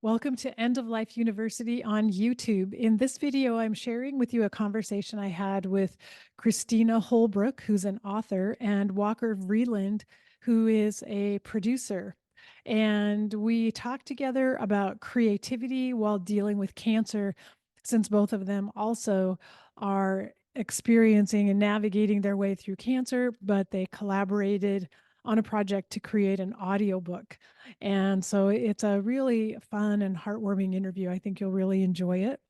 Welcome to End of Life University on YouTube. In this video, I'm sharing with you a conversation I had with Christina Holbrook, who's an author, and Walker Vreeland, who is a producer. And we talked together about creativity while dealing with cancer, since both of them also are experiencing and navigating their way through cancer, but they collaborated on a project to create an audiobook. And so it's a really fun and heartwarming interview. I think you'll really enjoy it.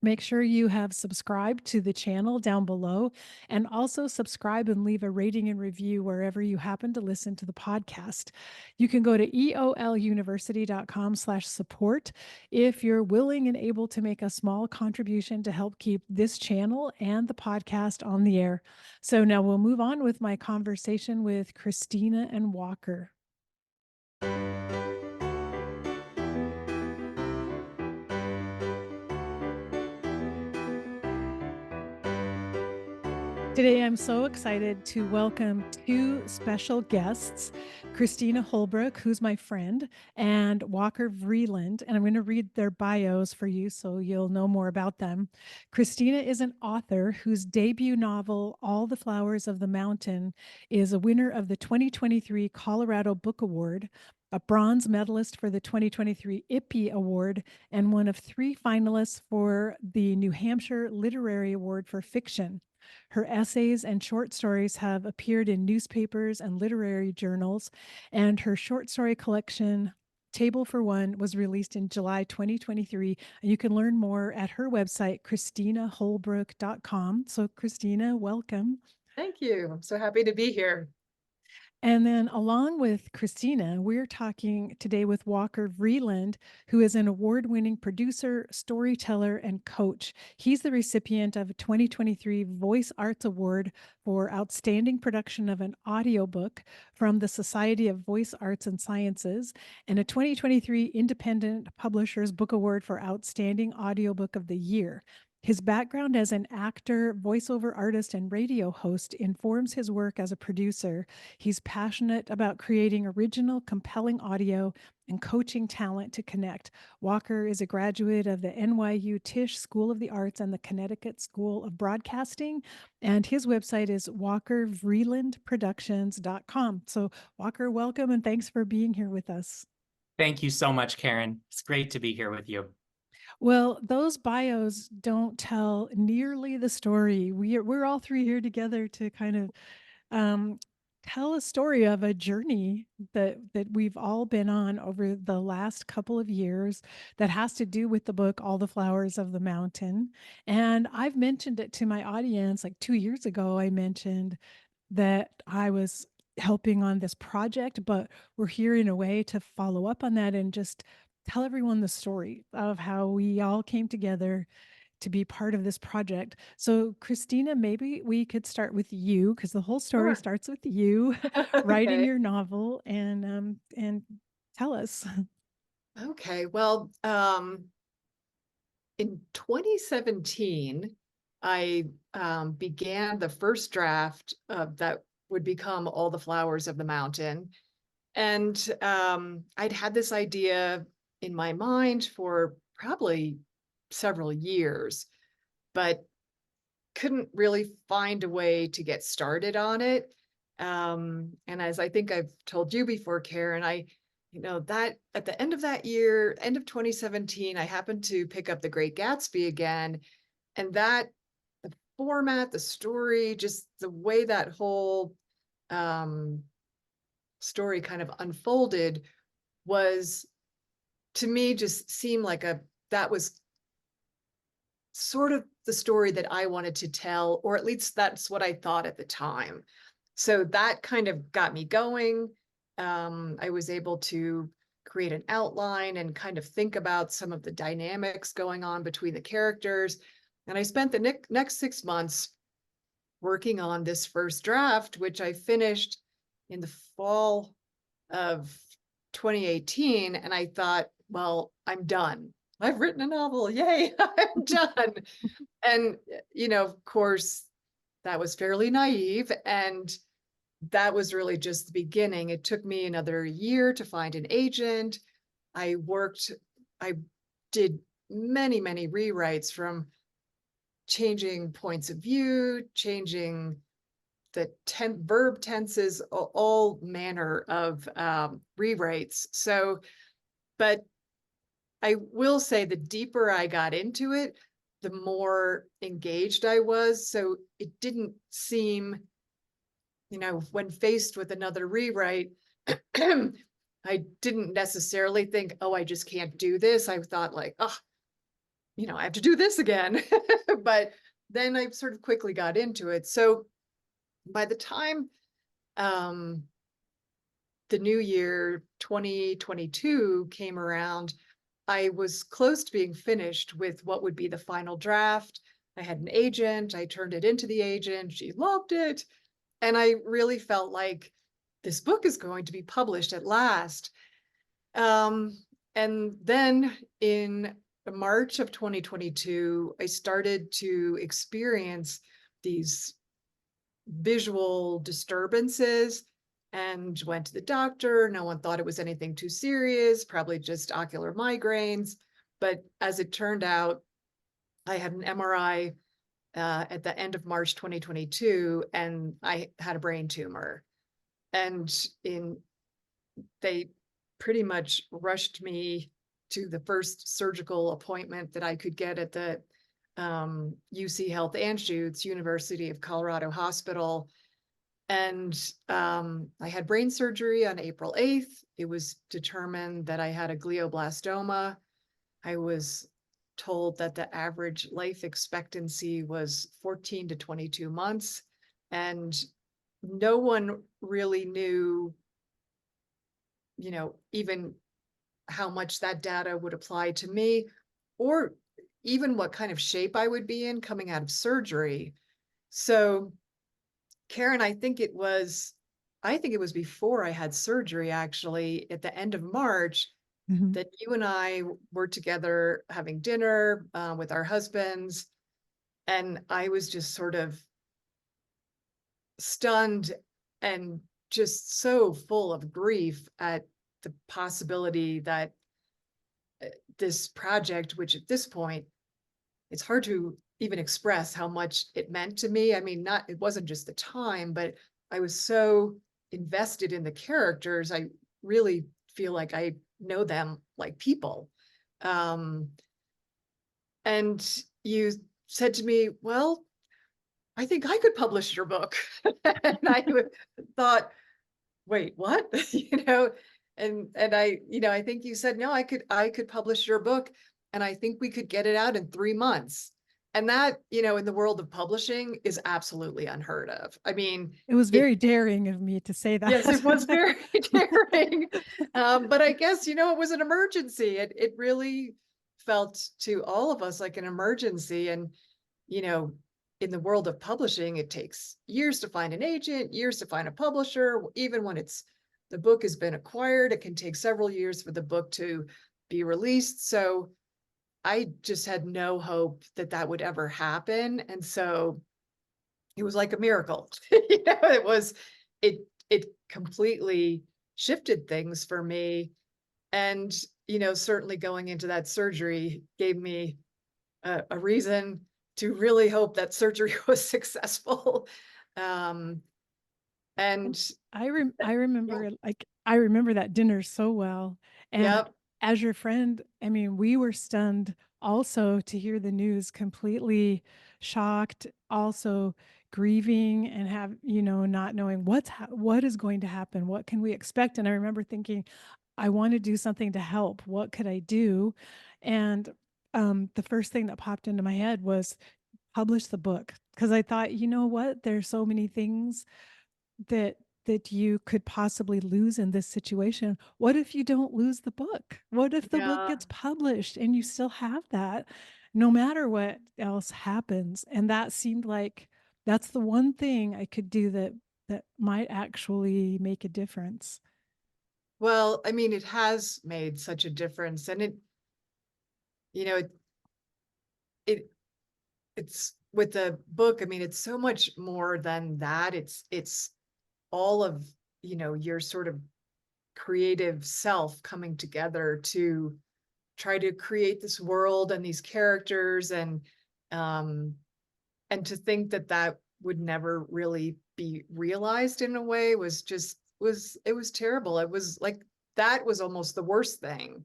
Make sure you have subscribed to the channel down below, and also subscribe and leave a rating and review wherever you happen to listen to the podcast. You can go to eoluniversity.com/support if you're willing and able to make a small contribution to help keep this channel and the podcast on the air. So now we'll move on with my conversation with Christina and Walker. Today, I'm so excited to welcome two special guests, Christina Holbrook, who's my friend, and Walker Vreeland. And I'm going to read their bios for you so you'll know more about them. Christina is an author whose debut novel, All the Flowers of the Mountain, is a winner of the 2023 Colorado Book Award, a bronze medalist for the 2023 IPPY Award, and one of three finalists for the New Hampshire Literary Award for Fiction. Her essays and short stories have appeared in newspapers and literary journals, and her short story collection, Table for One, was released in July 2023. And you can learn more at her website, ChristinaHolbrook.com. So, Christina, welcome. Thank you. I'm so happy to be here. And then, along with Christina, we're talking today with Walker Vreeland, who is an award-winning producer, storyteller, and coach. He's the recipient of a 2023 Voice Arts Award for outstanding production of an audiobook from the Society of Voice Arts and Sciences, and a 2023 Independent Publishers Book Award for Outstanding Audiobook of the Year. His background as an actor, voiceover artist, and radio host informs his work as a producer. He's passionate about creating original, compelling audio and coaching talent to connect. Walker is a graduate of the NYU Tisch School of the Arts and the Connecticut School of Broadcasting, and his website is walkervreelandproductions.com. So, Walker, welcome and thanks for being here with us. Thank you so much, Karen. It's great to be here with you. Well, those bios don't tell nearly the story. We're all three here together to kind of um, tell a story of a journey that we've all been on over the last couple of years that has to do with the book All the Flowers of the Mountain. And I've mentioned it to my audience like 2 years ago. I mentioned that I was helping on this project, but we're here in a way to follow up on that and just tell everyone the story of how we all came together to be part of this project. So, Christina, maybe we could start with you because the whole story Sure. starts with you writing Okay. your novel, and tell us. Okay. Well, in 2017, I began the first draft of that would become All the Flowers of the Mountain. And I'd had this idea in my mind for probably several years, but couldn't really find a way to get started on it. And as I think I've told you before, Karen, that at the end of that year, end of 2017, I happened to pick up The Great Gatsby again. And the format, the story, just the way that whole um, story kind of unfolded was, to me, just seemed like that was sort of the story that I wanted to tell, or at least that's what I thought at the time. So that kind of got me going. I was able to create an outline and kind of think about some of the dynamics going on between the characters. And I spent the next 6 months working on this first draft, which I finished in the fall of 2018. And I thought, well, I'm done. I've written a novel. Yay, I'm done. And, of course, that was fairly naive. And that was really just the beginning. It took me another year to find an agent. I worked I did many, many rewrites, from changing points of view, changing the verb tenses, all manner of rewrites. So, but I will say the deeper I got into it, the more engaged I was. So it didn't seem, when faced with another rewrite, I didn't necessarily think, oh, I just can't do this. I thought like, oh, I have to do this again. But then I sort of quickly got into it. So by the time the new year 2022 came around, I was close to being finished with what would be the final draft. I had an agent. I turned it into the agent. She loved it. And I really felt like this book is going to be published at last. And then in March of 2022, I started to experience these visual disturbances and went to the doctor. No one thought it was anything too serious, probably just ocular migraines. But as it turned out, I had an MRI at the end of March 2022, and I had a brain tumor. And they pretty much rushed me to the first surgical appointment that I could get at the UC Health Anschutz, University of Colorado Hospital. And I had brain surgery on April 8th. It was determined that I had a glioblastoma. I was told that the average life expectancy was 14 to 22 months. And no one really knew, even how much that data would apply to me, or even what kind of shape I would be in coming out of surgery. So, Karen, I think it was before I had surgery, actually, at the end of March, Mhm. that you and I were together having dinner with our husbands. And I was just sort of stunned and just so full of grief at the possibility that this project, which at this point, it's hard to even express how much it meant to me. I mean, it wasn't just the time, but I was so invested in the characters. I really feel like I know them like people. And you said to me, well, I think I could publish your book. And I thought, wait, what? And I think you said, no, I could publish your book, and I think we could get it out in 3 months. And that, in the world of publishing, is absolutely unheard of. I mean, It was very daring of me to say yes, it was that. very daring. But I guess, it was an emergency. It really felt to all of us like an emergency. And, in the world of publishing, it takes years to find an agent, years to find a publisher. Even when the book has been acquired, it can take several years for the book to be released. So I just had no hope that that would ever happen. And so it was like a miracle. It completely shifted things for me. And, certainly going into that surgery gave me a reason to really hope that surgery was successful. And I remember yeah, I remember that dinner so well. And yep, as your friend, I mean, we were stunned also to hear the news, completely shocked, also grieving and not knowing what is going to happen, what can we expect. And I remember thinking, I want to do something to help. What could I do? And the first thing that popped into my head was publish the book, because I thought, you know what, there's so many things that you could possibly lose in this situation. What if you don't lose the book? What if the book yeah. gets published and you still have that no matter what else happens? And that seemed like that's the one thing I could do that might actually make a difference. Well, I mean, it has made such a difference. And you know, it, it it's with the book, I mean, it's so much more than that. It's all of, your sort of creative self coming together to try to create this world and these characters, and to think that that would never really be realized in a way was just it was terrible. It was like that was almost the worst thing.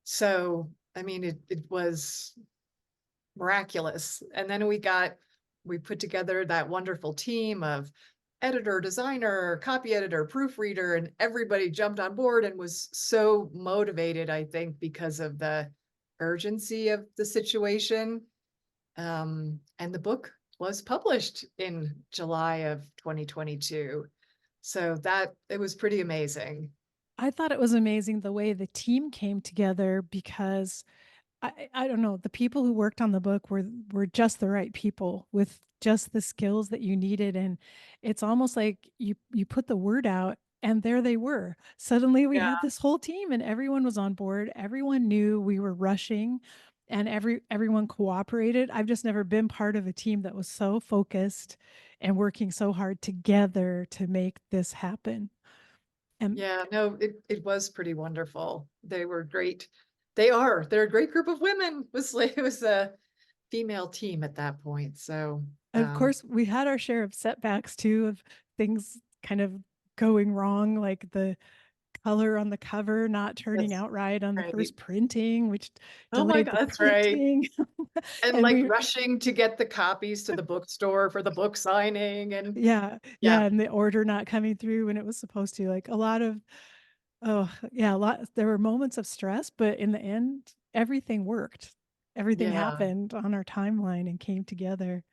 So I mean, it was miraculous. And then we put together that wonderful team of editor, designer, copy editor, proofreader, and everybody jumped on board and was so motivated, I think, because of the urgency of the situation. And the book was published in July of 2022. So that it was pretty amazing. I thought it was amazing the way the team came together because I don't know, the people who worked on the book were just the right people with just the skills that you needed. And it's almost like you put the word out and there they were. Suddenly we Yeah. had this whole team and everyone was on board. Everyone knew we were rushing and everyone cooperated. I've just never been part of a team that was so focused and working so hard together to make this happen. And Yeah, no, it was pretty wonderful. They were great. They're a great group of women. It was a female team at that point. So of course, we had our share of setbacks too, of things kind of going wrong, like the color on the cover not turning that's out right on the right. first printing, which Oh my delayed God, the that's right. printing. And And like we, rushing to get the copies to the bookstore for the book signing, and yeah, yeah, yeah, and the order not coming through when it was supposed to, like a lot of, oh, yeah, a lot. There were moments of stress, but in the end, everything worked. Everything yeah. happened on our timeline and came together.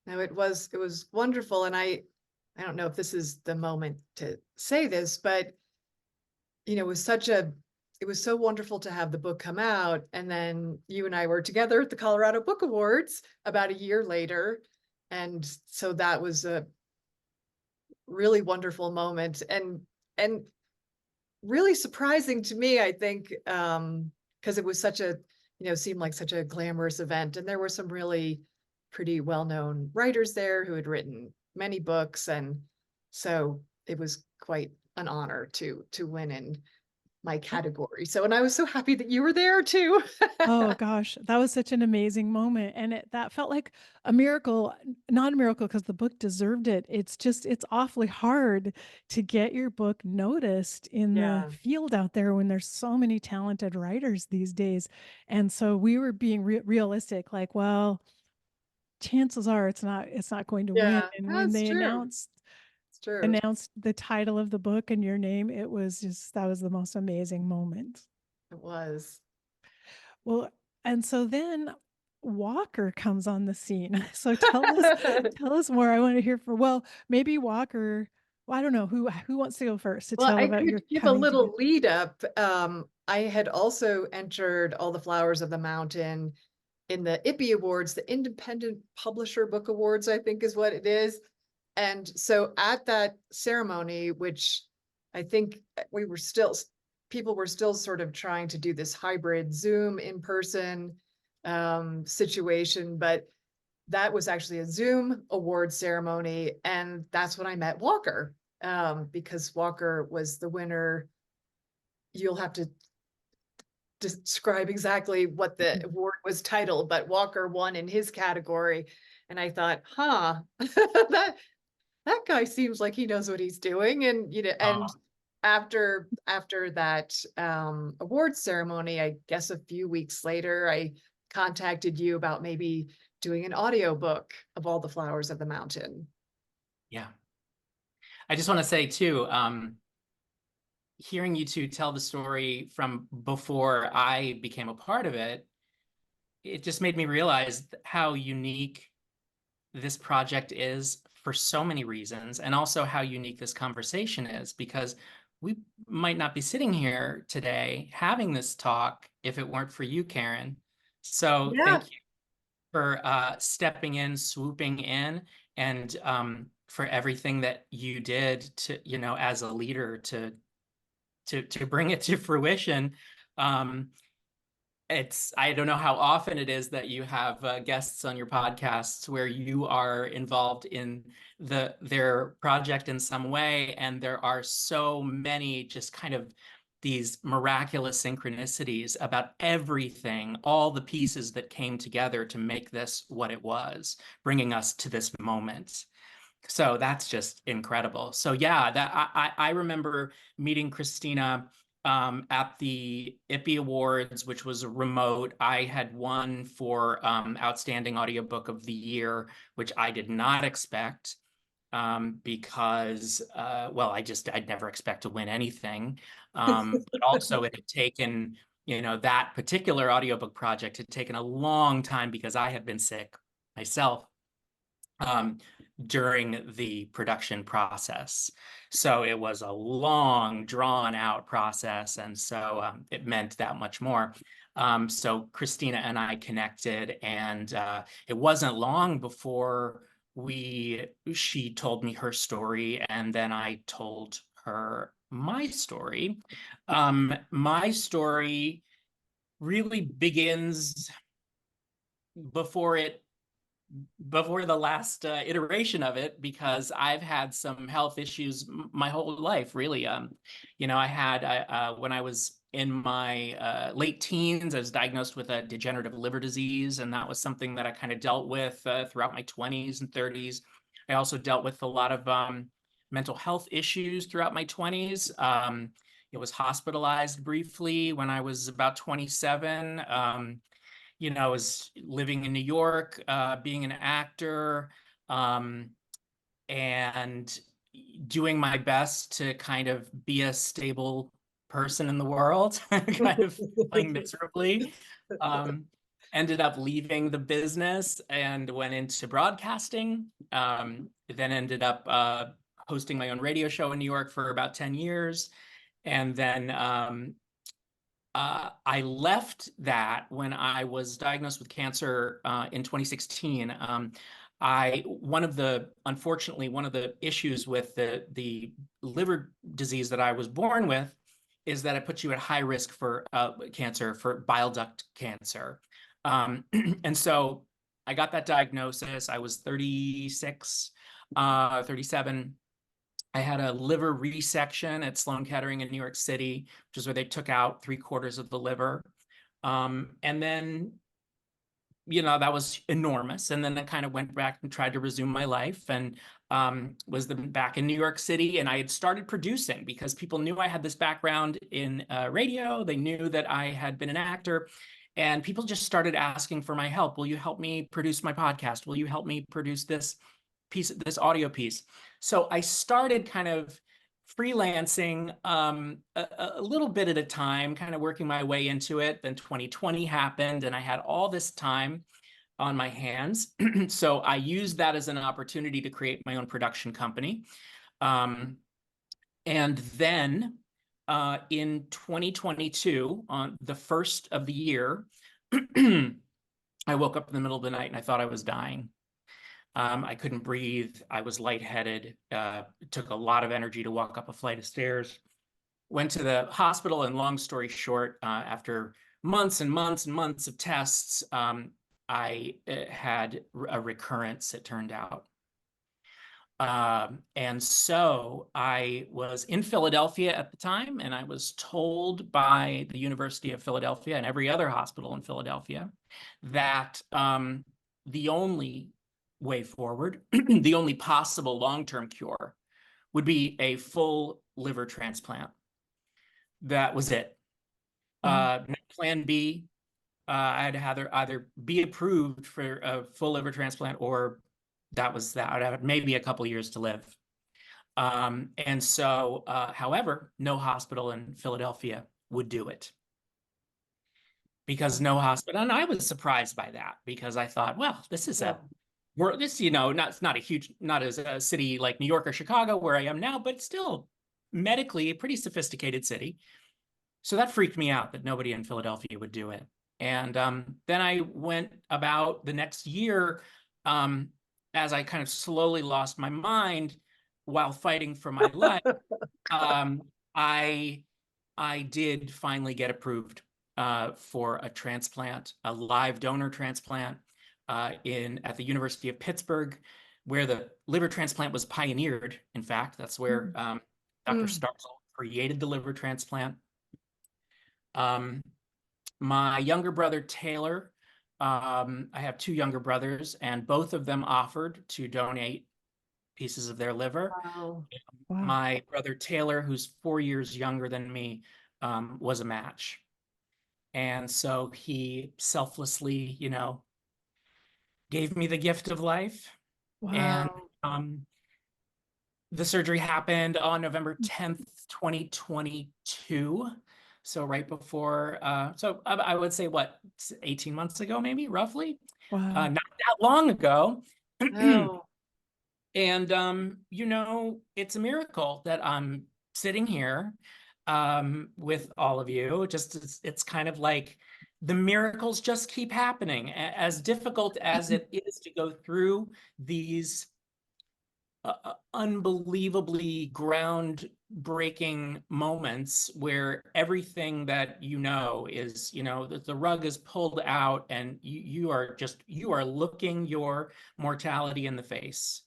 No, it was wonderful. And I don't know if this is the moment to say this, but it was it was so wonderful to have the book come out. And then you and I were together at the Colorado Book Awards about a year later. And so that was a really wonderful moment, and really surprising to me, I think, because it was such a, seemed like such a glamorous event. And there were some really pretty well-known writers there who had written many books. And so it was quite an honor to win in my category. So, and I was so happy that you were there too. Oh gosh, that was such an amazing moment. And that felt like a miracle, not a miracle because the book deserved it. It's just, it's awfully hard to get your book noticed in the Yeah. field out there when there's so many talented writers these days. And so we were being realistic, like, well, chances are it's not going to win. Yeah, And when that's they true. It's true. announced the title of the book and your name, it was just, that was the most amazing moment. It was. Well, and so then Walker comes on the scene. So tell us more. I want to hear well, maybe Walker, well, I don't know who wants to go first to Well, tell I about could your give a coming together. little lead up. I had also entered All the Flowers of the Mountain in the IPPY Awards, the Independent Publisher Book Awards, I think is what it is. And so at that ceremony, which I think people were still sort of trying to do this hybrid Zoom in person situation, but that was actually a Zoom award ceremony. And that's when I met Walker, because Walker was the winner. You'll have to describe exactly what the award was titled, but Walker won in his category. And I thought, that that guy seems like he knows what he's doing. And and Oh, after that award ceremony, I guess a few weeks later, I contacted you about maybe doing an audiobook of All the Flowers of the Mountain. yeah. I just want to say too, hearing you two tell the story from before I became a part of it, it just made me realize how unique this project is for so many reasons, and also how unique this conversation is, because we might not be sitting here today having this talk if it weren't for you, Karen. So Yeah. thank you for stepping in, swooping in, and for everything that you did to, as a leader to bring it to fruition. Um, I don't know how often it is that you have guests on your podcasts where you are involved in their project in some way, and there are so many just kind of these miraculous synchronicities about everything, all the pieces that came together to make this what it was, bringing us to this moment. So that's just incredible. So yeah, that I remember meeting Christina at the IPPY Awards, which was remote. I had won for Outstanding Audiobook of the Year, which I did not expect because, well, I'd never expect to win anything. But also it had taken, that particular audiobook project had taken a long time because I had been sick myself during the production process. So it was a long, drawn out process. And so it meant that much more. So Christina and I connected, and it wasn't long before she told me her story, and then I told her my story. My story really begins before the last iteration of it, because I've had some health issues my whole life, really. I had, when I was in my late teens, I was diagnosed with a degenerative liver disease, and that was something that I kind of dealt with throughout my 20s and 30s. I also dealt with a lot of mental health issues throughout my 20s. It was hospitalized briefly when I was about 27. I was living in New York, being an actor, and doing my best to kind of be a stable person in the world, kind of failing miserably. Ended up leaving the business and went into broadcasting, then ended up hosting my own radio show in New York for about 10 years. And then I left that when I was diagnosed with cancer in 2016. Unfortunately, one of the issues with the liver disease that I was born with is that it puts you at high risk for cancer, for bile duct cancer. And so I got that diagnosis. I was 36, 37. I had a liver resection at Sloan Kettering in New York City, which is where they took out 3/4 of the liver. And then, that was enormous. And then I kind of went back and tried to resume my life, and was back in New York City. And I had started producing because people knew I had this background in radio. They knew that I had been an actor. And people just started asking for my help. Will you help me produce my podcast? Will you help me produce this audio piece? So I started kind of freelancing a little bit at a time, kind of working my way into it. Then 2020 happened, and I had all this time on my hands. So I used that as an opportunity to create my own production company. And then in 2022, on the first of the year, I woke up in the middle of the night and I thought I was dying. I couldn't breathe. I was lightheaded. It took a lot of energy to walk up a flight of stairs. Went to the hospital, and long story short, after months and months and months of tests, I had a recurrence, it turned out. And so I was in Philadelphia at the time, and I was told by the University of Philadelphia and every other hospital in Philadelphia that the only way forward, the only possible long-term cure, would be a full liver transplant. That was it. No plan B. I had to either be approved for a full liver transplant, or that was that. I'd have maybe a couple years to live. And so, however, no hospital in Philadelphia would do it. Because no hospital, and I was surprised by that, because I thought, well, this is not as a city like New York or Chicago where I am now, but still medically a pretty sophisticated city. So that freaked me out that nobody in Philadelphia would do it. And then I went about the next year, as I kind of slowly lost my mind while fighting for my life. I did finally get approved for a transplant, a live donor transplant at the University of Pittsburgh, where the liver transplant was pioneered. In fact, that's where Dr. Starzl created the liver transplant. Um, my younger brother, Taylor, I have two younger brothers, and both of them offered to donate pieces of their liver. Wow. Wow. My brother, Taylor, who's 4 years younger than me, was a match. And so he selflessly, gave me the gift of life. And Wow. the surgery happened on November 10th, 2022. So right before, so I would say what, 18 months ago, maybe roughly, Wow. not that long ago. Oh, And it's a miracle that I'm sitting here with all of you. Just it's kind of like the miracles just keep happening. As difficult as it is to go through these unbelievably groundbreaking moments where everything that is, the rug is pulled out and you are looking your mortality in the face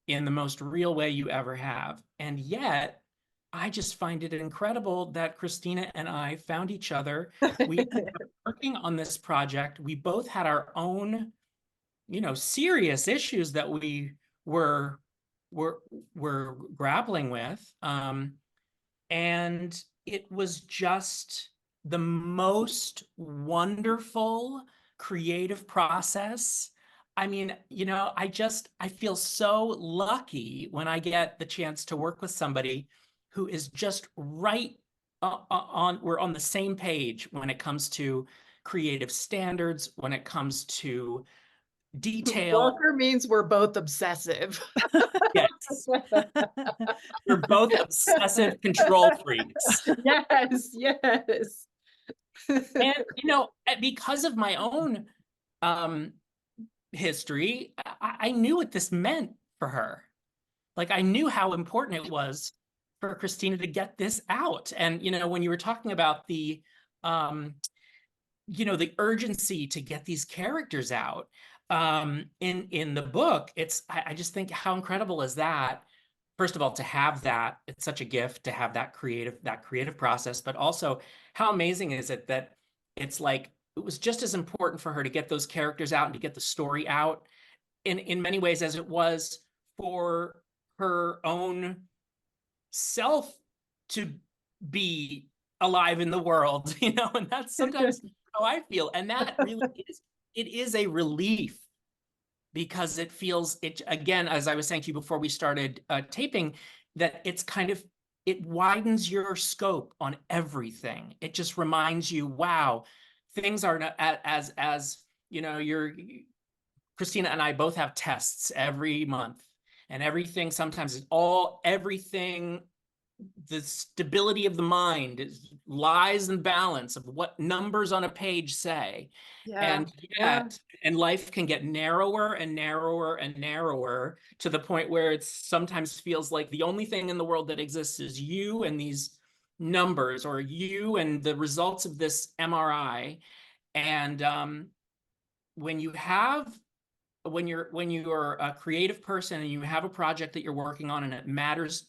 in the most real way you ever have. And yet, I just find it incredible that Christina and I found each other. We were working on this project. We both had our own, serious issues that we were were were grappling with. And it was just the most wonderful creative process. I mean, I feel so lucky when I get the chance to work with somebody who is just right we're on the same page when it comes to creative standards, when it comes to detail. Walker means we're both obsessive. Yes, we're both obsessive control freaks. Yes, yes. And, because of my own um, history, I knew what this meant for her. Like, I knew how important it was for Christina to get this out. And, when you were talking about um, the urgency to get these characters out in the book, I just think how incredible is that. First of all, to have that, it's such a gift to have that creative process, but also how amazing is it that it's like it was just as important for her to get those characters out and to get the story out in many ways as it was for her own self to be alive in the world, and that's sometimes how I feel. And that really is a relief because it feels it again, as I was saying to you before we started taping, that it widens your scope on everything. It just reminds you, wow, things are not as you're Christina and I both have tests every month, and everything sometimes is all everything. The stability of the mind lies in balance of what numbers on a page say. Yeah, And yeah, yet, and life can get narrower and narrower and narrower to the point where it sometimes feels like the only thing in the world that exists is you and these numbers, or you and the results of this MRI. And when you're a creative person and you have a project that you're working on and it matters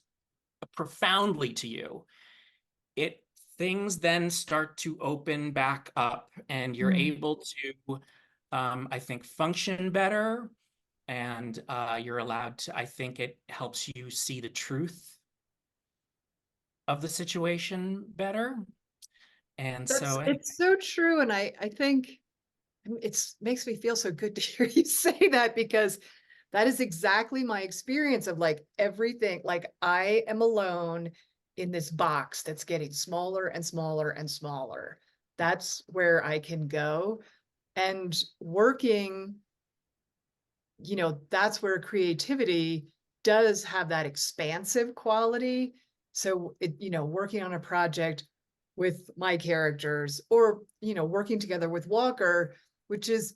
profoundly to you, things then start to open back up and you're Mm. able to I think function better, and you're allowed to, I think it helps you see the truth of the situation better. And so it's so true. And I think it's makes me feel so good to hear you say that, because that is exactly my experience of like everything. Like I am alone in this box that's getting smaller and smaller and smaller. That's where I can go. And working, that's where creativity does have that expansive quality. So working on a project with my characters, or, working together with Walker, which is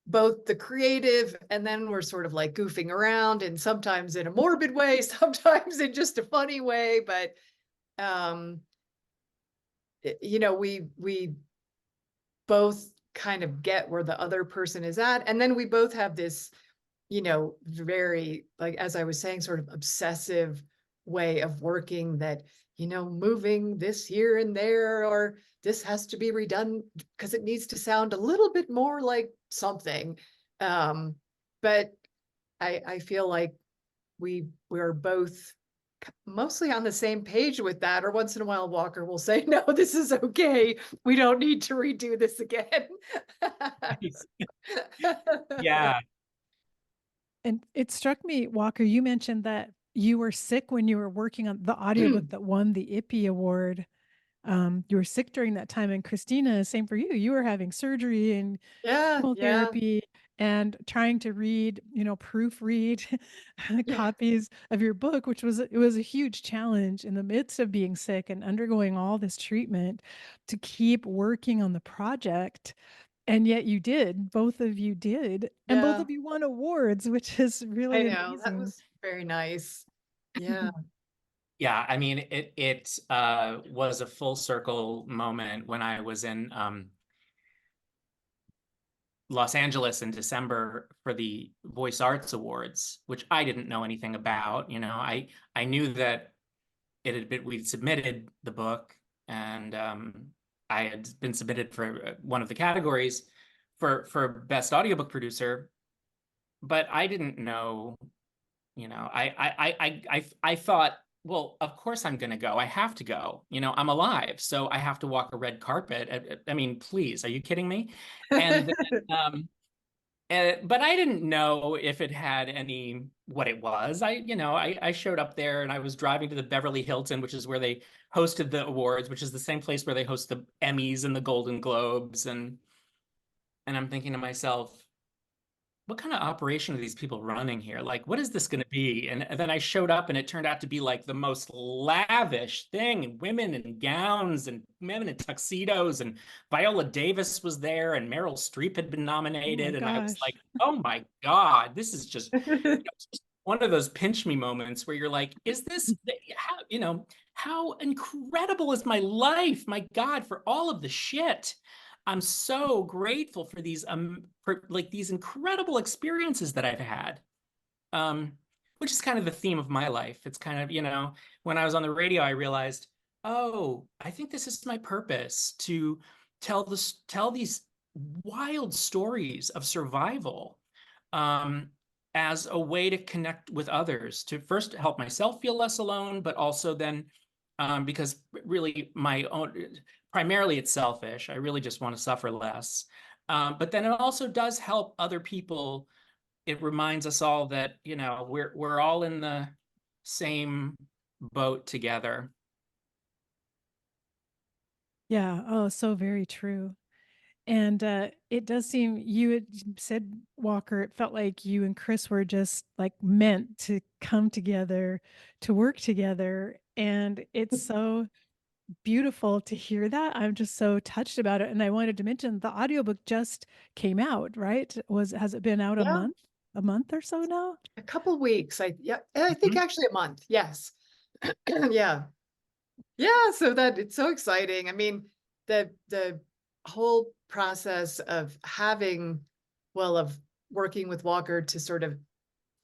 both the creative, and then we're sort of like goofing around, and sometimes in a morbid way, sometimes in just a funny way. But, we both kind of get where the other person is at. And then we both have this, very, like, as I was saying, sort of obsessive way of working that, moving this here and there, or this has to be redone because it needs to sound a little bit more like something. But I feel like we're both mostly on the same page with that. Or once in a while, Walker will say, "No, this is okay. We don't need to redo this again." Yeah. And it struck me, Walker, you mentioned that you were sick when you were working on the audiobook that won the IPPY award. You were sick during that time. And Christina, same for you. You were having surgery and Yeah, yeah, chemotherapy and trying to read, proofread yeah, copies of your book, which was a huge challenge in the midst of being sick and undergoing all this treatment to keep working on the project. And yet you did, both of you did, and both yeah. of you won awards, which is I really know, that amazing. was very nice. Yeah, Yeah, I mean, it was a full circle moment when I was in Los Angeles in December for the Voice Arts Awards, which I didn't know anything about. I knew that we'd submitted the book, and I had been submitted for one of the categories for best audiobook producer, but I didn't know. I thought, well, of course I'm going to go. I have to go. I'm alive, so I have to walk a red carpet. I mean, please, are you kidding me? And then, but I didn't know if it had what it was. I showed up there and I was driving to the Beverly Hilton, which is where they hosted the awards, which is the same place where they host the Emmys and the Golden Globes, and I'm thinking to myself, what kind of operation are these people running here? Like, what is this going to be? And then I showed up and it turned out to be like the most lavish thing, and women in gowns and women in tuxedos, and Viola Davis was there and Meryl Streep had been Oh my nominated. And I was like, gosh. oh my God, this is just one of those pinch me moments where you're like, is this how incredible is my life? My God, for all of the shit. I'm so grateful for these incredible experiences that I've had. Um, which is kind of the theme of my life. It's kind of, when I was on the radio, I realized, oh, I think this is my purpose, to tell these wild stories of survival, um, as a way to connect with others, to first help myself feel less alone, but also then, because really primarily it's selfish. I really just want to suffer less. But then it also does help other people. It reminds us all that, we're all in the same boat together. Yeah. Oh, so very true. And it does seem you had said, Walker, it felt like you and Chris were just like meant to come together, to work together. And it's so beautiful to hear that. I'm just so touched about it. And I wanted to mention the audiobook just came out, right? Has it been out yeah, a month or so now? a couple weeks. I think Mhm. actually a month. Yes. Yeah. Yeah, so that it's so exciting. I mean, the whole process of of working with Walker to sort of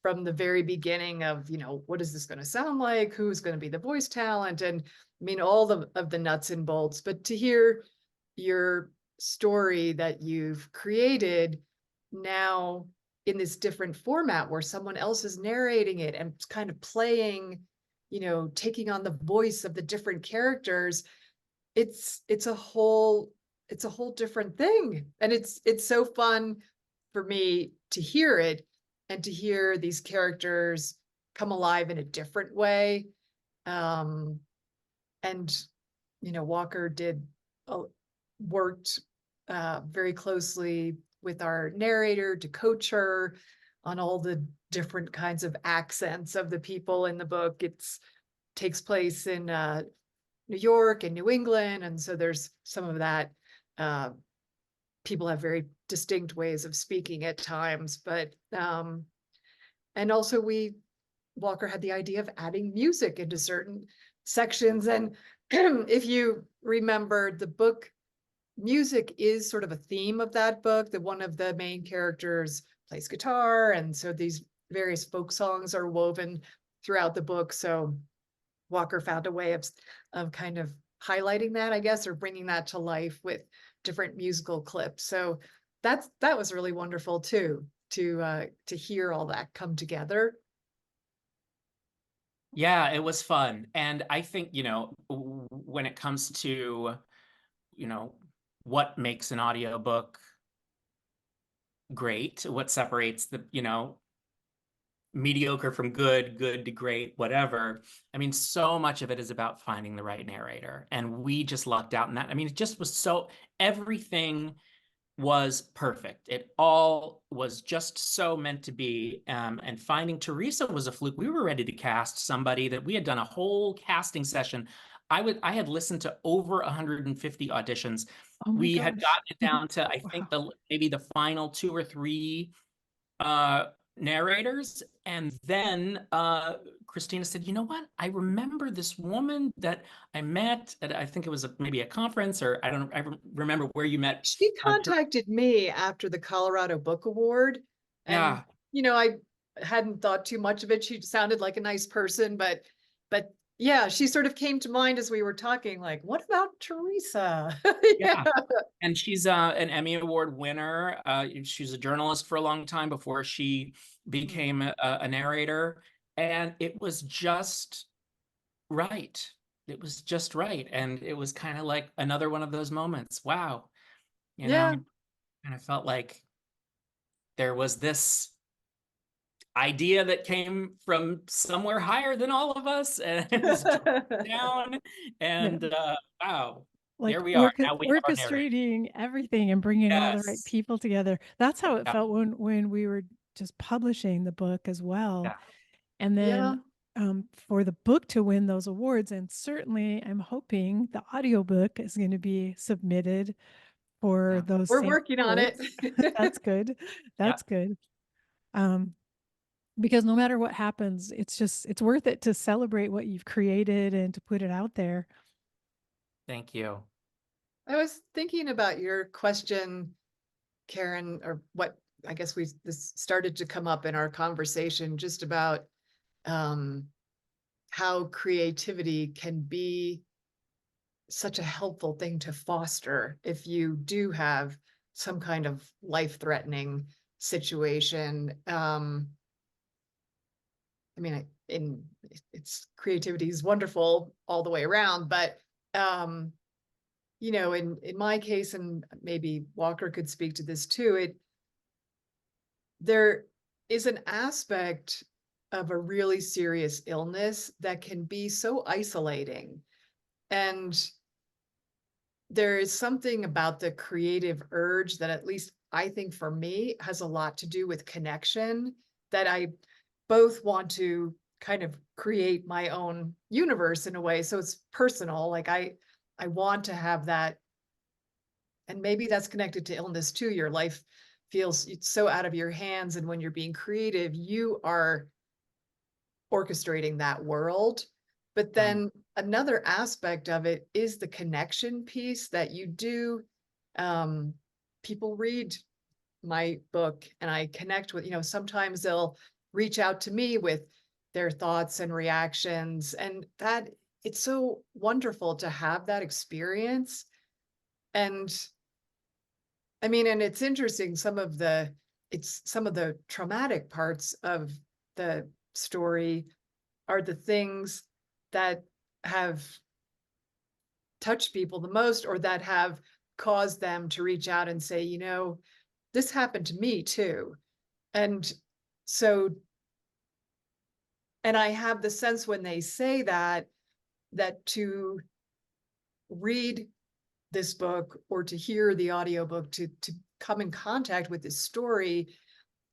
from the very beginning of, what is this going to sound like? Who's going to be the voice talent? And I mean, all of the nuts and bolts. But to hear your story that you've created now in this different format where someone else is narrating it and kind of playing, taking on the voice of the different characters, it's a whole different thing. And it's so fun for me to hear it and to hear these characters come alive in a different way. Um, and Walker worked very closely with our narrator to coach her on all the different kinds of accents of the people in the book. It's takes place in New York and New England, and so there's some of that. Uh, People have very distinct ways of speaking at times, but and also Walker had the idea of adding music into certain sections. And if you remember the book, music is sort of a theme of that book, that one of the main characters plays guitar. And so these various folk songs are woven throughout the book. So Walker found a way of kind of highlighting that, I guess, or bringing that to life with different musical clips. So that was really wonderful too, to hear all that come together. Yeah, it was fun. And I think, when it comes to, you know, what makes an audiobook great, what separates the, mediocre from good, good to great, whatever. I mean, so much of it is about finding the right narrator. And we just lucked out in that. I mean, it just was everything was perfect. It all was just so meant to be. And finding Teresa was a fluke. We were ready to cast somebody that we had done a whole casting session. I had listened to over 150 auditions. Oh my We had gosh. gotten it down to, I think, Wow. maybe the final 2 or 3 uh narrators. And then Christina said, you know what, I remember this woman that I met at, I think it was maybe a conference, or I remember where you met. She Ter- contacted me after the Colorado Book Award, and yeah, I hadn't thought too much of it. She sounded like a nice person, but yeah, she sort of came to mind as we were talking, like, what about Teresa? Yeah. yeah. And she's an Emmy Award winner. She was a journalist for a long time before she Mm. became a narrator, and it was just right. It was just right, and it was kind of like another one of those moments. Wow, you know. Yeah. And I felt like there was this idea that came from somewhere higher than all of us, and it was dropped down. Yeah. And wow, Like there we are. Now we have our narrator. orchestrating everything and bringing all the right Yes. people together. That's how it Yeah. felt when we were just publishing the book as well. Yeah. And Yeah. then for the book to win those awards, and certainly I'm hoping the audiobook is going to be submitted for Yeah. those We're same working on it. awards. That's good. Yeah. That's good. Um, because no matter what happens, it's worth it to celebrate what you've created and to put it out there. Thank you. I was thinking about your question, Karen, or what I guess this started to come up in our conversation just about um, how creativity can be such a helpful thing to foster if you do have some kind of life-threatening situation. I mean, it's creativity is wonderful all the way around, but in my case, and maybe Walker could speak to this too, there is an aspect of a really serious illness that can be so isolating. And there is something about the creative urge that, at least I think for me, has a lot to do with connection, that I both want to kind of create my own universe in a way. So it's personal. Like I want to have that. And maybe that's connected to illness too. Your life feels it's so out of your hands. And when you're being creative, you are orchestrating that world. But Mm. then another aspect of it is the connection piece that you do. People read my book and I connect with, sometimes they'll reach out to me with their thoughts and reactions. And that it's so wonderful to have that experience. And I mean, and it's interesting, some of the traumatic parts of the story are the things that have touched people the most, or that have caused them to reach out and say, this happened to me too. And so, and I have the sense when they say that to read this book or to hear the audiobook, to come in contact with this story,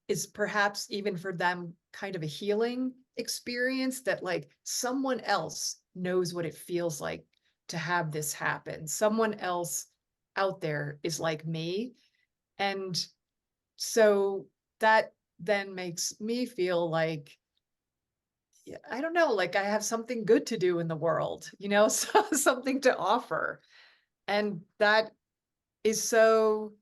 is perhaps even for them kind of a healing experience, that like someone else knows what it feels like to have this happen. Someone else out there is like me. And so that then makes me feel like, I don't know, like I have something good to do in the world, so, something to offer. And that is so,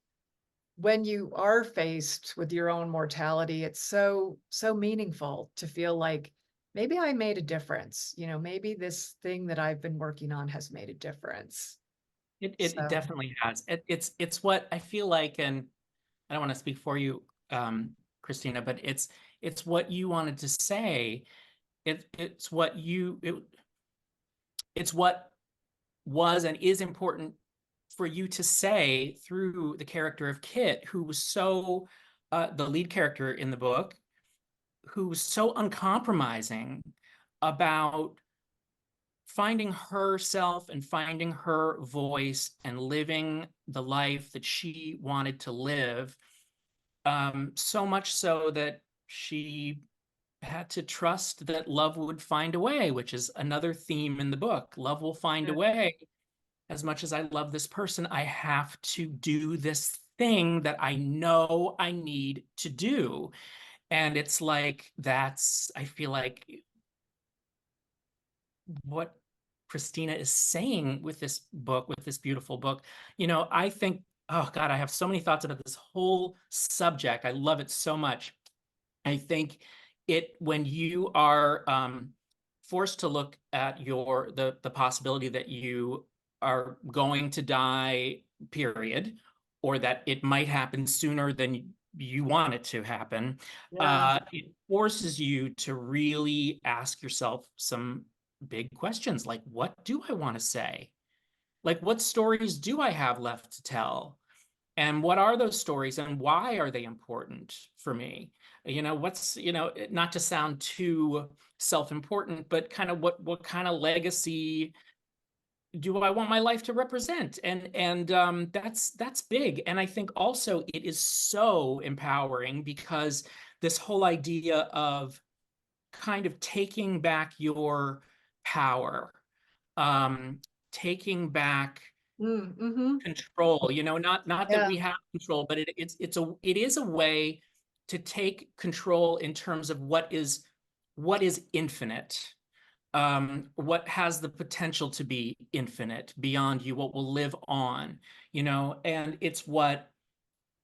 when you are faced with your own mortality, it's so, so meaningful to feel like maybe I made a difference. You know, maybe this thing that I've been working on has made a difference. It So, definitely has. It's what I feel like, and I don't want to speak for you, Christina, but it's what you wanted to say. It's what it's what was and is important for you to say through the character of Kit, who was so the lead character in the book, who was so uncompromising about finding herself and finding her voice and living the life that she wanted to live. So much so that she had to trust that love would find a way, which is another theme in the book. Love will find a yeah. way. As much as I love this person, I have to do this thing that I know I need to do. And it's like, I feel like what Christina is saying with this book, with this beautiful book. I think, oh God, I have so many thoughts about this whole subject. I love it so much. I think when you are forced to look at the possibility that you are going to die, period, or that it might happen sooner than you want it to happen, Yeah. it forces you to really ask yourself some big questions, like, what do I want to say? Like, what stories do I have left to tell? And what are those stories and why are they important for me? Not to sound too self-important, but kind of what kind of legacy do I want my life to represent? And that's big. And I think also it is so empowering because this whole idea of kind of taking back your power, um, taking back Mm-hmm. control, not that Yeah. we have control, but it is a way to take control in terms of what is infinite, what has the potential to be infinite beyond you, what will live on, and it's what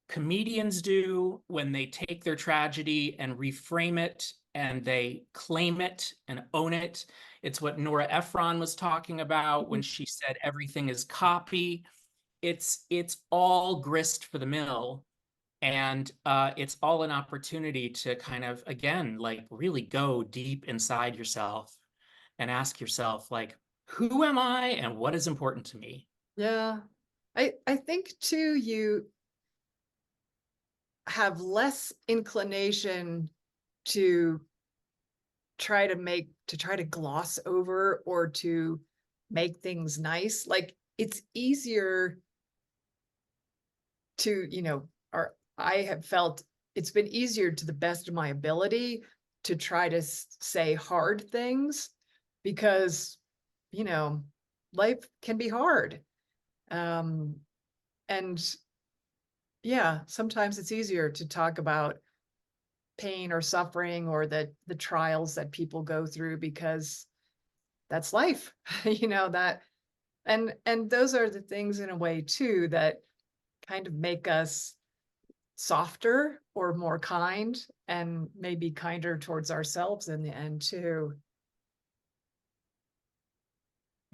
comedians do when they take their tragedy and reframe it and they claim it and own it. It's what Nora Ephron was talking about when she said everything is copy. It's all grist for the mill, and it's all an opportunity to kind of, again, like, really go deep inside yourself and ask yourself, like, who am I and what is important to me? Yeah. I think too, you have less inclination to try to gloss over or to make things nice. Like it's easier to, or I have felt it's been easier to the best of my ability to try to say hard things because, you know, life can be hard. Um, and yeah, sometimes it's easier to talk about pain or suffering or the trials that people go through because that's life. That and those are the things in a way too that kind of make us softer or more kind and maybe kinder towards ourselves in the end too.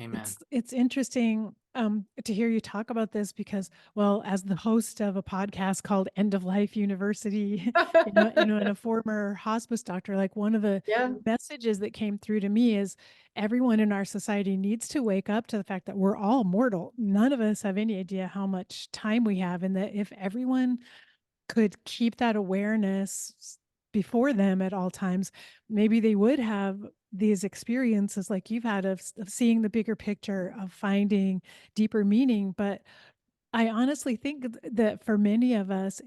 Amen. It's interesting to hear you talk about this because, well, as the host of a podcast called End of Life University, and a former hospice doctor, like one of the Yeah. messages that came through to me is everyone in our society needs to wake up to the fact that we're all mortal. None of us have any idea how much time we have, and that if everyone could keep that awareness before them at all times, maybe they would have these experiences like you've had of seeing the bigger picture, of finding deeper meaning. But I honestly think that for many of us,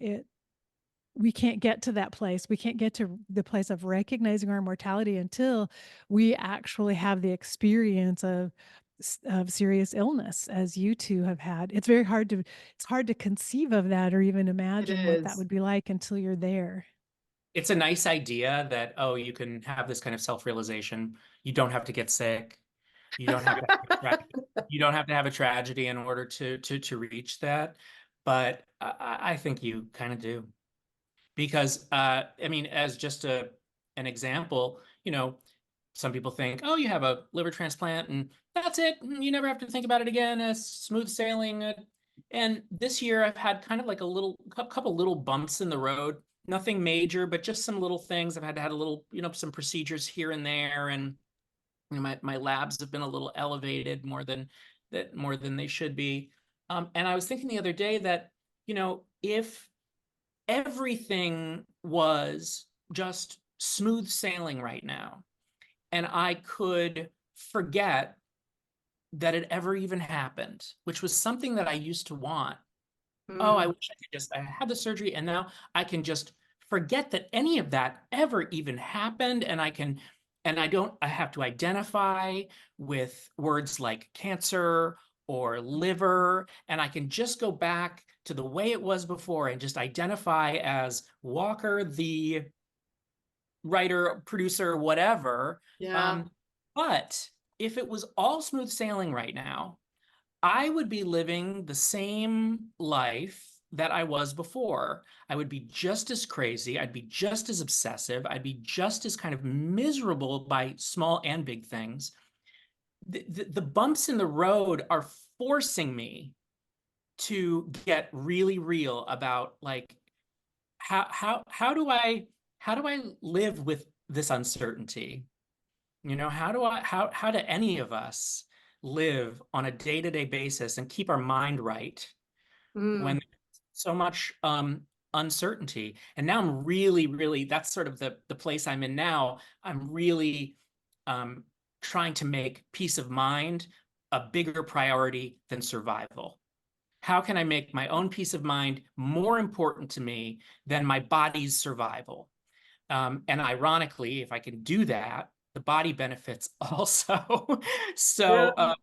we can't get to that place. We can't get to the place of recognizing our mortality until we actually have the experience of serious illness, as you two have had. It's hard to conceive of that or even It imagine what that is. would be like until you're there. It's a nice idea that, oh, you can have this kind of self-realization. You don't have to get sick. You don't have to you don't have to have a tragedy in order to reach that. But I think you kind of do. Because I mean, as just an example, some people think, oh, you have a liver transplant and that's it. You never have to think about it again. Smooth sailing. And this year I've had kind of like couple little bumps in the road. Nothing major, but just some little things. I've had to have a little, some procedures here and there. And my labs have been a little elevated more than they should be. And I was thinking the other day that, if everything was just smooth sailing right now, and I could forget that it ever even happened, which was something that I used to want. Oh, I Mm, wish I had the surgery and now I can just forget that any of that ever even happened. And I have to identify with words like cancer or liver, and I can just go back to the way it was before and just identify as Walker, the writer, producer, whatever. yeah. But if it was all smooth sailing right now, I would be living the same life that I was before. I would be just as crazy. I'd be just as obsessive. I'd be just as kind of miserable by small and big things. The bumps in the road are forcing me to get really real about, like, how do I live with this uncertainty? How do any of us live on a day-to-day basis and keep our mind right when Mm, there's so much uncertainty? And now I'm really, really, that's sort of the place I'm in now. I'm really trying to make peace of mind a bigger priority than survival. How can I make my own peace of mind more important to me than my body's survival? And ironically, if I can do that, the body benefits also. yeah. So,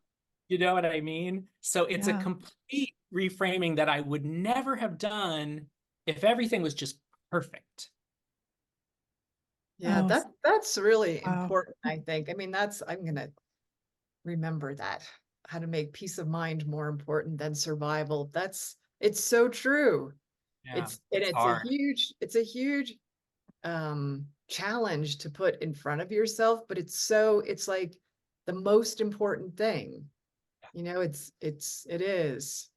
you know what I mean? So it's a Yeah. complete reframing that I would never have done if everything was just perfect. Yeah, Oh, that's really wow. important, I think. I mean, I'm gonna remember that. How to make peace of mind more important than survival. It's so true. Yeah, And it's hard. it's a huge challenge to put in front of yourself, but it's like the most important thing. It is.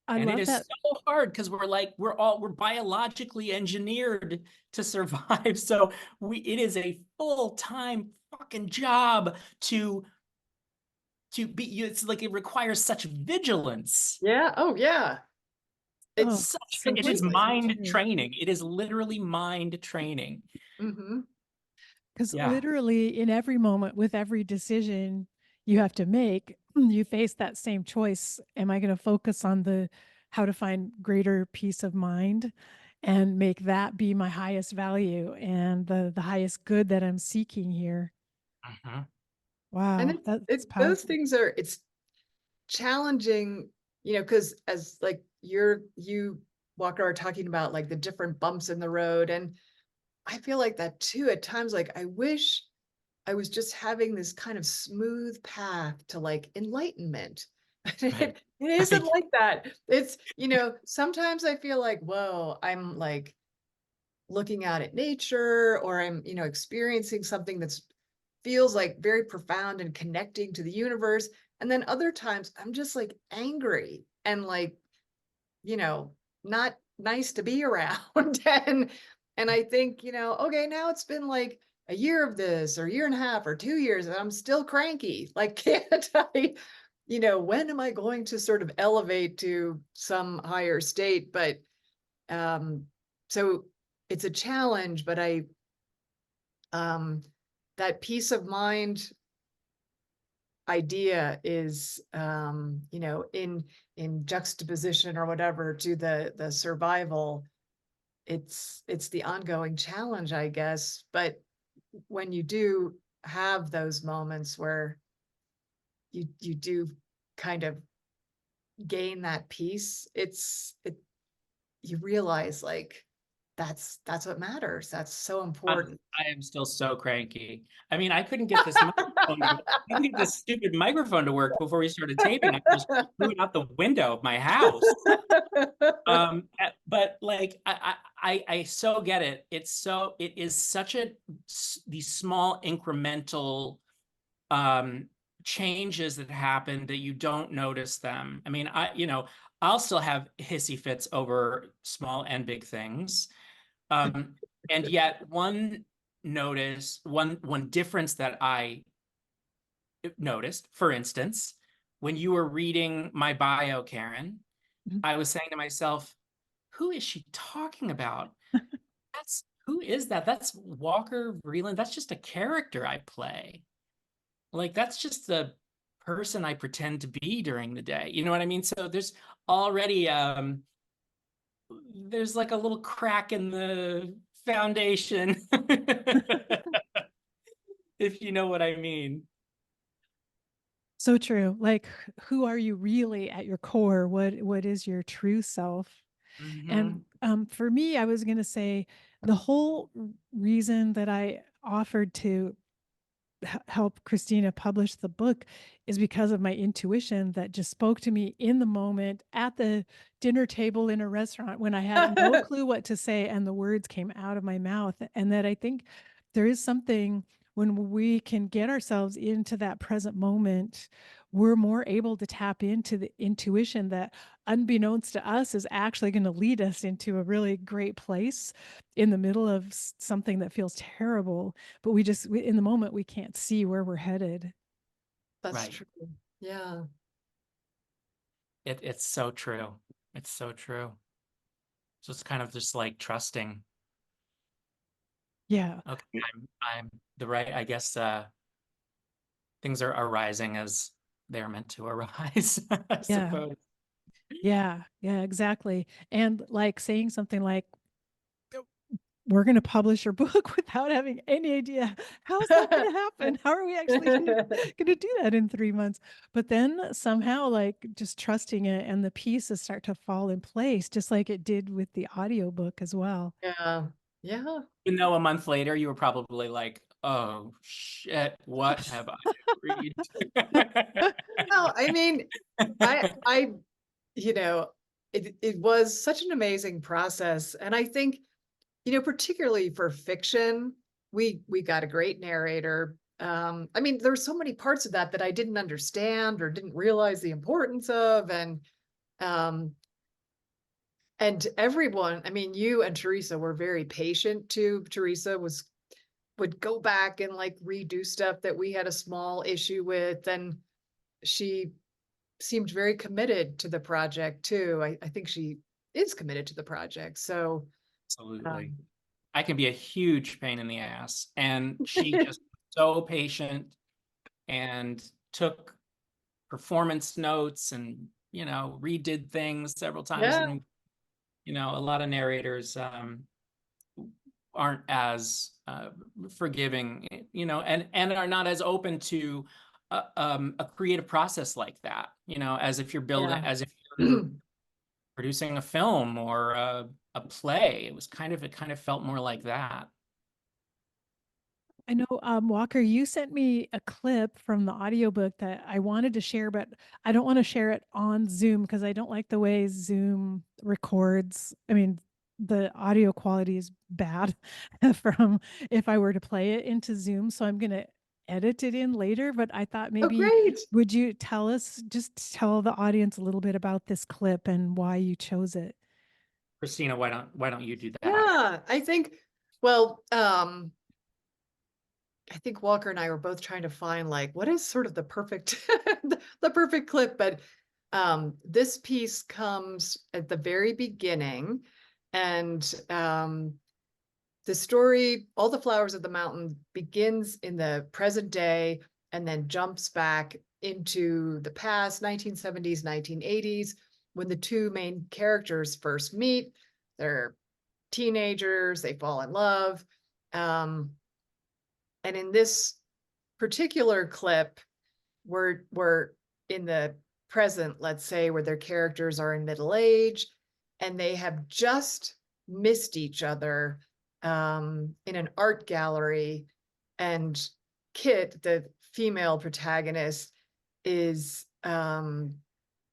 I And it love is that. so hard because we're biologically engineered to survive. So it is a full-time fucking job to be, it's like it requires such vigilance. Yeah. Oh, yeah. Oh, It is Completely. so mind true. training. It is literally mind training. Hmm. Because Yeah. literally in every moment with every decision you have to make, you face that same choice. Am I going to focus on the how to find greater peace of mind and make that be my highest value and the highest good that I'm seeking here? Mhm. And Wow, that's those powerful. things it's challenging, because as like you Walker are talking about like the different bumps in the road. And I feel like that too at times. Like I wish I was just having this kind of smooth path to like enlightenment. Right. It isn't Right. like that. It's, sometimes I feel like, whoa, I'm like looking out at nature, or I'm, experiencing something that's feels like very profound and connecting to the universe. And then other times I'm just like angry and like, you know, not nice to be around. And I think, okay, now it's been like a year of this or a year and a half or 2 years and I'm still cranky. Like, can't I, when am I going to sort of elevate to some higher state? But um, so it's a challenge, but um, that peace of mind idea is, in juxtaposition or whatever to the survival. It's the ongoing challenge, I guess. But when you do have those moments where you do kind of gain that peace, you realize like that's what matters. That's so important. I am still so cranky. I mean, I couldn't get this microphone to, I couldn't get this stupid microphone to work before we started taping. I just threw it out the window of my house. But like I so get it. It is such these small incremental changes that happen that you don't notice them. I mean, I'll still have hissy fits over small and big things. And yet one difference that I noticed, for instance, when you were reading my bio, Karen, Mhm. I was saying to myself, who is she talking about? Who is that? That's Walker Vreeland. That's just a character I play. Like, that's just the person I pretend to be during the day. You know what I mean? So already there's like a little crack in the foundation. If you know what I mean. So true. Like, who are you really at your core? What is your true self? And Mhm. for me, I was going to say the whole reason that I offered to help Christina publish the book is because of my intuition that just spoke to me in the moment at the dinner table in a restaurant when I had no clue what to say and the words came out of my mouth. And that I think there is something when we can get ourselves into that present moment, we're more able to tap into the intuition that, unbeknownst to us, is actually going to lead us into a really great place in the middle of something that feels terrible, but in the moment we can't see where we're headed. That's Right. true. Yeah. It's so true. It's so true. So it's kind of just like trusting. Yeah. Okay, I'm the right, I guess things are arising as they're meant to arise, I Yeah. suppose. Yeah. Yeah, exactly. And like saying something like, we're going to publish your book without having any idea how's that going to happen. How are we actually going to do that in 3 months? But then somehow, like, just trusting it and the pieces start to fall in place, just like it did with the audiobook as well. Yeah. Yeah. Even though a month later you were probably like, oh shit, what have I agreed to? Well, I mean, I, you know, it was such an amazing process. And I think, particularly for fiction, we got a great narrator. I mean, there were so many parts of that that I didn't understand or didn't realize the importance of. Um, and everyone, I mean, you and Teresa were very patient too. Teresa would go back and like redo stuff that we had a small issue with. And she seemed very committed to the project too. I think she is committed to the project. So, Absolutely. um, I can be a huge pain in the ass. And she just so patient and took performance notes and, redid things several times. yeah, And, a lot of narrators aren't as forgiving, and are not as open to a creative process like that, as if you're building, yeah. as if you're producing a film or a play. It kind of felt more like that. I know, Walker, you sent me a clip from the audiobook that I wanted to share, but I don't want to share it on Zoom because I don't like the way Zoom records. I mean, the audio quality is bad from if I were to play it into Zoom. So I'm going to edit it in later, but I thought Oh, maybe great. would you just tell the audience a little bit about this clip and why you chose it? Christina, why don't you do that? Yeah, I think, well, I think Walker and I were both trying to find like what is sort of the perfect the perfect clip, but this piece comes at the very beginning, and the story, All the Flowers of the Mountain, begins in the present day and then jumps back into the past, 1970s, 1980s, when the two main characters first meet. They're teenagers, they fall in love. Um, and in this particular clip, we're in the present, let's say, where their characters are in middle age and they have just missed each other in an art gallery. And Kit, the female protagonist, is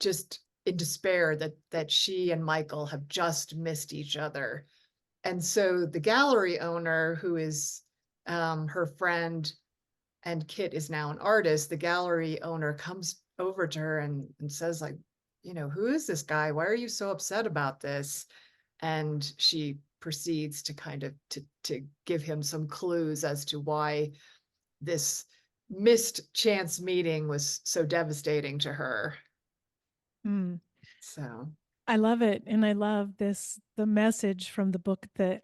just in despair that she and Michael have just missed each other. And so the gallery owner, who is her friend, and Kit is now an artist, the gallery owner comes over to her and says, like, who is this guy? Why are you so upset about this? And she proceeds to kind of to give him some clues as to why this missed chance meeting was so devastating to her. Mm. So I love it. And I love the message from the book that,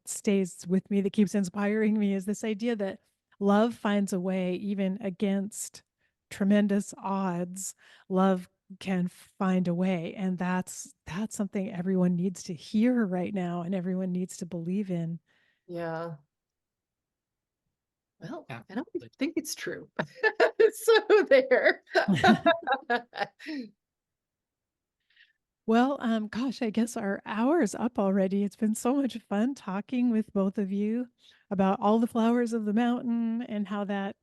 stays with me, that keeps inspiring me, is this idea that love finds a way even against tremendous odds. Love can find a way. And that's something everyone needs to hear right now and everyone needs to believe in. yeah. Well, Yeah. and I think it's true. So there. Well, gosh, I guess our hour is up already. It's been so much fun talking with both of you about all the flowers of the mountain and how that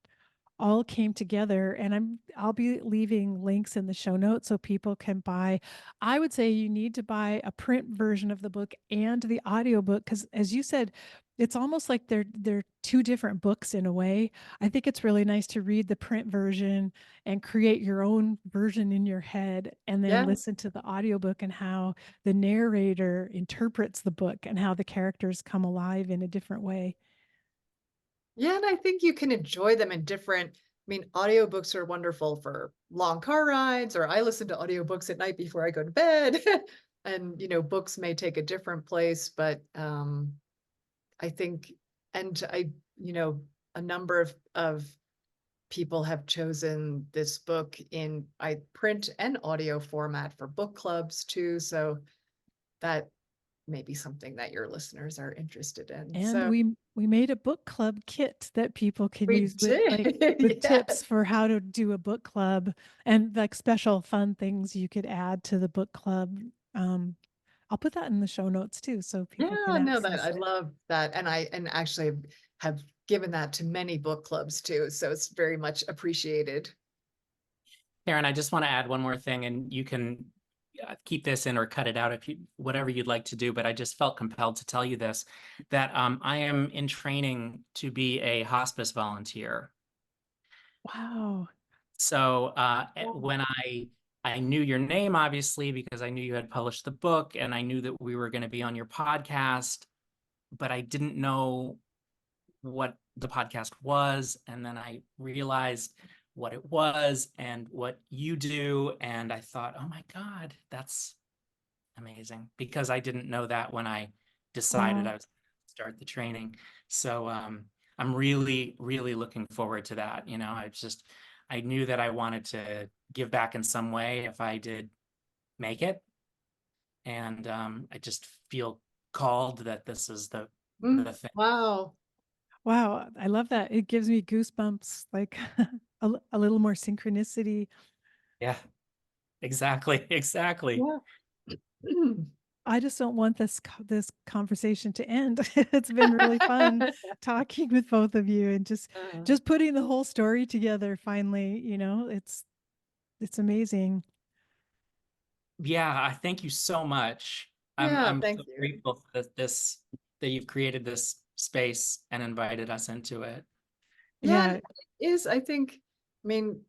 all came together. And I'll be leaving links in the show notes so people can buy. I would say you need to buy a print version of the book and the audiobook, because as you said, it's almost like they're two different books in a way. I think it's really nice to read the print version and create your own version in your head and then Yeah. listen to the audiobook and how the narrator interprets the book and how the characters come alive in a different way. Yeah, and I think you can enjoy them in different. I mean, audiobooks are wonderful for long car rides, or I listen to audiobooks at night before I go to bed. And books may take a different place, but I think, and a number of people have chosen this book in print and audio format for book clubs too. So that may be something that your listeners are interested in. And So we made a book club kit that people can we use with did. tips Yes. for how to do a book club and like special fun things you could add to the book club. Um, I'll put that in the show notes too, so people can Yeah, no, that access I it. love that. And I actually have given that to many book clubs too. So it's very much appreciated. Karen, I just want to add one more thing, and you can keep this in or cut it out if you whatever you'd like to do. But I just felt compelled to tell you this, that I am in training to be a hospice volunteer. Wow. So Oh, when I knew your name, obviously, because I knew you had published the book, and I knew that we were going to be on your podcast, but I didn't know what the podcast was. And then I realized what it was and what you do. And I thought, oh my God, that's amazing. Because I didn't know that when I decided Wow. I was going to start the training. So I'm really, really looking forward to that. I knew that I wanted to give back in some way if I did make it. And I just feel called that this is the thing. wow. Wow. I love that. It gives me goosebumps, like a little more synchronicity. Yeah, exactly. Exactly. Yeah. I just don't want this conversation to end. It's been really fun talking with both of you and Uh, just putting the whole story together finally, it's amazing. Yeah, I thank you so much. yeah, I'm thank so you. grateful for that you've created this space and invited us into it. Yeah, and Yeah. it is, I think, I mean,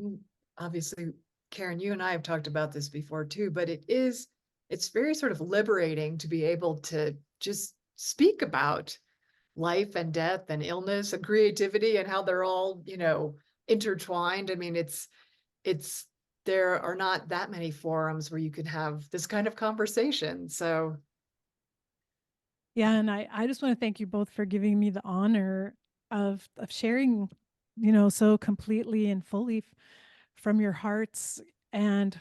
mm, obviously, Karen, you and I have talked about this before too, but it's very sort of liberating to be able to just speak about life and death and illness and creativity and how they're all, intertwined. I mean, it's there are not that many forums where you can have this kind of conversation. So Yeah, and I just want to thank you both for giving me the honor of sharing, so completely and fully from your hearts and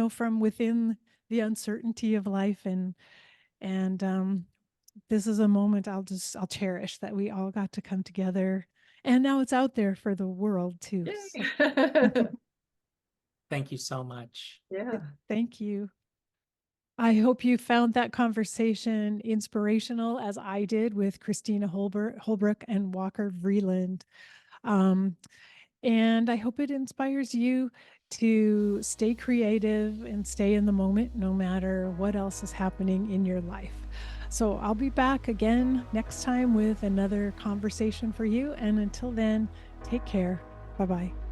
from within the uncertainty of life and this is a moment I'll cherish that we all got to come together and now it's out there for the world too. So yay. Thank you so much. Yeah. thank you. I hope you found that conversation inspirational as I did with Christina Holbrook and Walker Vreeland. Um, and I hope it inspires you to stay creative and stay in the moment no matter what else is happening in your life. So I'll be back again next time with another conversation for you. And until then, take care. Bye bye.